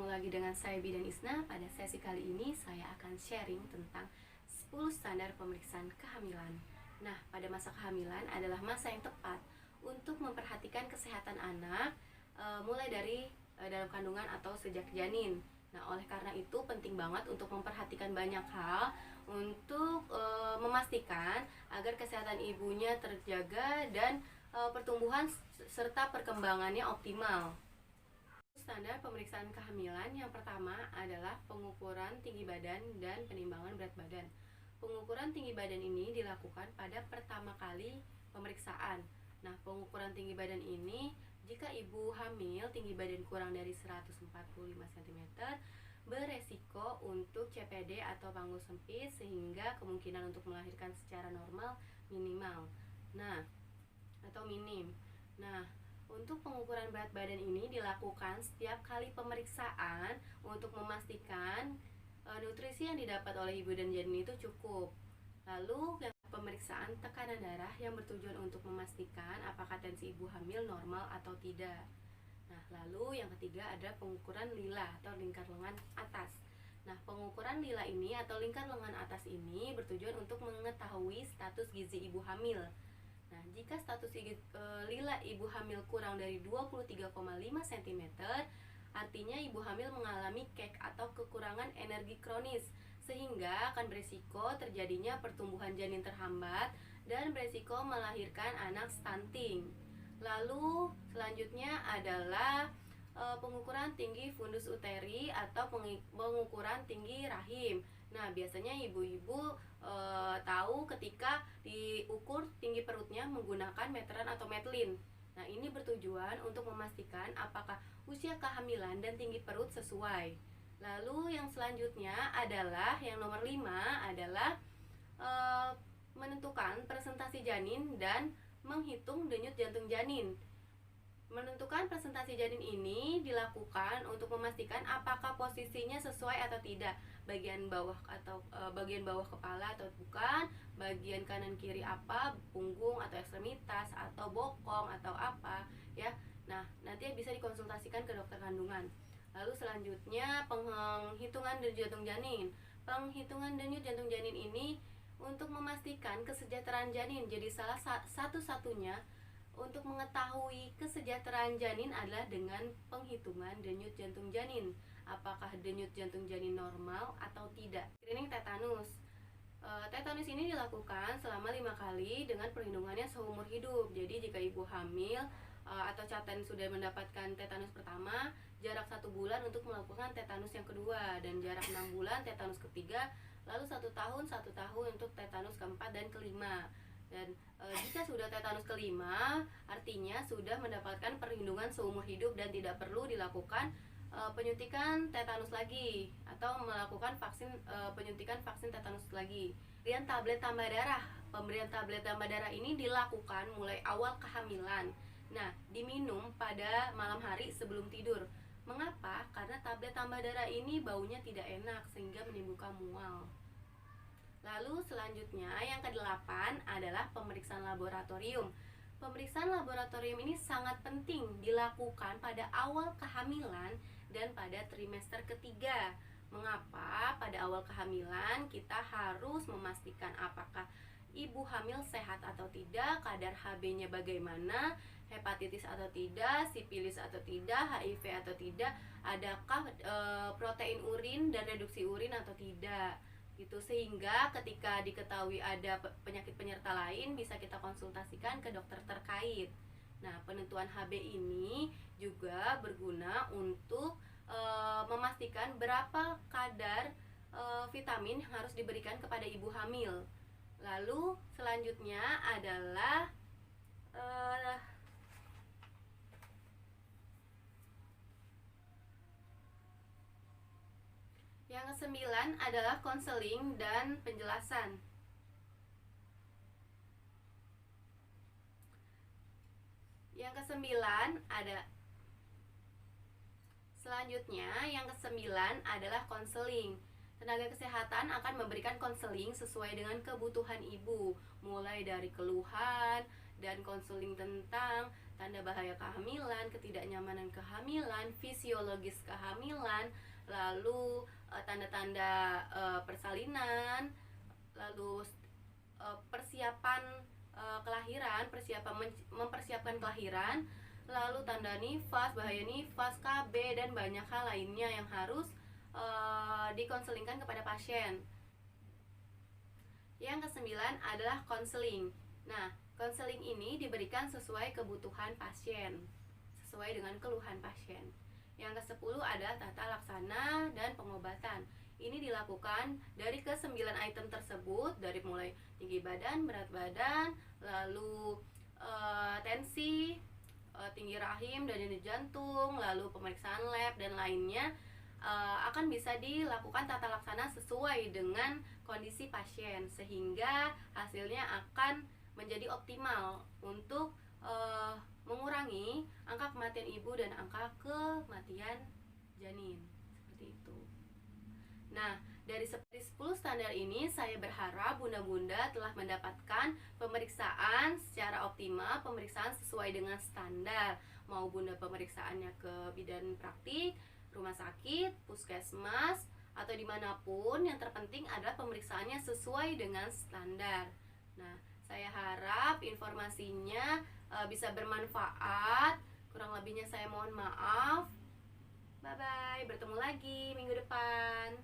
Ketemu lagi dengan saya Bidan Isna. Pada sesi kali ini saya akan sharing tentang 10 standar pemeriksaan kehamilan. Nah, pada masa kehamilan adalah masa yang tepat untuk memperhatikan kesehatan anak, mulai dari dalam kandungan atau sejak janin. Nah, oleh karena itu penting banget untuk memperhatikan banyak hal untuk memastikan agar kesehatan ibunya terjaga dan pertumbuhan serta perkembangannya optimal. Standar pemeriksaan kehamilan yang pertama adalah pengukuran tinggi badan dan penimbangan berat badan. Pengukuran tinggi badan ini dilakukan pada pertama kali pemeriksaan. Nah, pengukuran tinggi badan ini jika ibu hamil tinggi badan kurang dari 145 cm, beresiko untuk CPD atau panggul sempit sehingga kemungkinan untuk melahirkan secara normal minimal. Minim. Untuk pengukuran berat badan ini dilakukan setiap kali pemeriksaan untuk memastikan nutrisi yang didapat oleh ibu dan janin itu cukup. Lalu pemeriksaan tekanan darah yang bertujuan untuk memastikan apakah tensi ibu hamil normal atau tidak. Lalu yang ketiga ada pengukuran lila atau lingkar lengan atas. Pengukuran lila ini atau lingkar lengan atas ini bertujuan untuk mengetahui status gizi ibu hamil. Jika status lila ibu hamil kurang dari 23,5 cm, artinya ibu hamil mengalami kek atau kekurangan energi kronis, sehingga akan berisiko terjadinya pertumbuhan janin terhambat dan berisiko melahirkan anak stunting. Lalu selanjutnya adalah pengukuran tinggi fundus uteri atau pengukuran tinggi rahim. Biasanya ibu-ibu tahu ketika diukur tinggi perutnya menggunakan meteran atau metlin. Ini bertujuan untuk memastikan apakah usia kehamilan dan tinggi perut sesuai. Lalu yang selanjutnya adalah yang nomor 5 adalah menentukan presentasi janin dan menghitung denyut jantung janin. Menentukan presentasi janin ini dilakukan untuk memastikan apakah posisinya sesuai atau tidak, bagian bawah kepala atau bukan, bagian kanan kiri apa, punggung atau ekstremitas atau bokong atau apa ya. Nanti bisa dikonsultasikan ke dokter kandungan. Lalu selanjutnya penghitungan denyut jantung janin. Penghitungan denyut jantung janin ini untuk memastikan kesejahteraan janin. Jadi salah satu-satunya untuk mengetahui kesejahteraan janin adalah dengan penghitungan denyut jantung janin. Apakah denyut jantung janin normal atau tidak. Screening tetanus. Tetanus ini dilakukan selama 5 kali dengan perlindungannya seumur hidup. Jadi jika ibu hamil atau caten sudah mendapatkan tetanus pertama, jarak 1 bulan untuk melakukan tetanus yang kedua, dan jarak 6 bulan tetanus ketiga, lalu 1 tahun untuk tetanus keempat dan kelima. Dan jika sudah tetanus kelima, artinya sudah mendapatkan perlindungan seumur hidup dan tidak perlu dilakukan penyuntikan tetanus lagi atau melakukan penyuntikan vaksin tetanus lagi. Pemberian tablet tambah darah ini dilakukan mulai awal kehamilan. Diminum pada malam hari sebelum tidur. Mengapa? Karena tablet tambah darah ini baunya tidak enak sehingga menimbulkan mual. Lalu selanjutnya yang ke-8 adalah pemeriksaan laboratorium. Pemeriksaan laboratorium ini sangat penting dilakukan pada awal kehamilan dan pada trimester ketiga. Mengapa? Pada awal kehamilan kita harus memastikan apakah ibu hamil sehat atau tidak, kadar HB-nya bagaimana, hepatitis atau tidak, sipilis atau tidak, HIV atau tidak, adakah protein urin dan reduksi urin atau tidak. Sehingga ketika diketahui ada penyakit penyerta lain bisa kita konsultasikan ke dokter terkait. Penentuan HB ini juga berguna untuk memastikan berapa kadar vitamin yang harus diberikan kepada ibu hamil. Lalu selanjutnya adalah yang ke-9 adalah konseling dan penjelasan. Yang ke-9 adalah konseling. Tenaga kesehatan akan memberikan konseling sesuai dengan kebutuhan ibu, mulai dari keluhan, dan konseling tentang tanda bahaya kehamilan, ketidaknyamanan kehamilan, fisiologis kehamilan, lalu tanda-tanda persalinan, lalu persiapan kelahiran, mempersiapkan kelahiran, lalu tanda nifas, bahaya nifas, KB, dan banyak hal lainnya yang harus dikonselingkan kepada pasien. Yang kesembilan adalah konseling. Nah, konseling ini diberikan sesuai kebutuhan pasien, sesuai dengan keluhan pasien. Yang ke-10 adalah tata laksana dan pengobatan. Ini dilakukan dari ke-9 item tersebut, dari mulai tinggi badan, berat badan, lalu tensi, tinggi rahim dan denyut jantung, lalu pemeriksaan lab dan lainnya, akan bisa dilakukan tata laksana sesuai dengan kondisi pasien, sehingga hasilnya akan menjadi optimal untuk mengurangi angka kematian ibu dan angka kematian janin, seperti itu. Nah, dari 10 standar ini saya berharap bunda-bunda telah mendapatkan pemeriksaan secara optimal, pemeriksaan sesuai dengan standar. Mau bunda pemeriksaannya ke bidan praktik, rumah sakit, puskesmas, atau dimanapun, yang terpenting adalah pemeriksaannya sesuai dengan standar. Nah, saya harap informasinya bisa bermanfaat. Kurang lebihnya saya mohon maaf. Bye-bye, bertemu lagi minggu depan.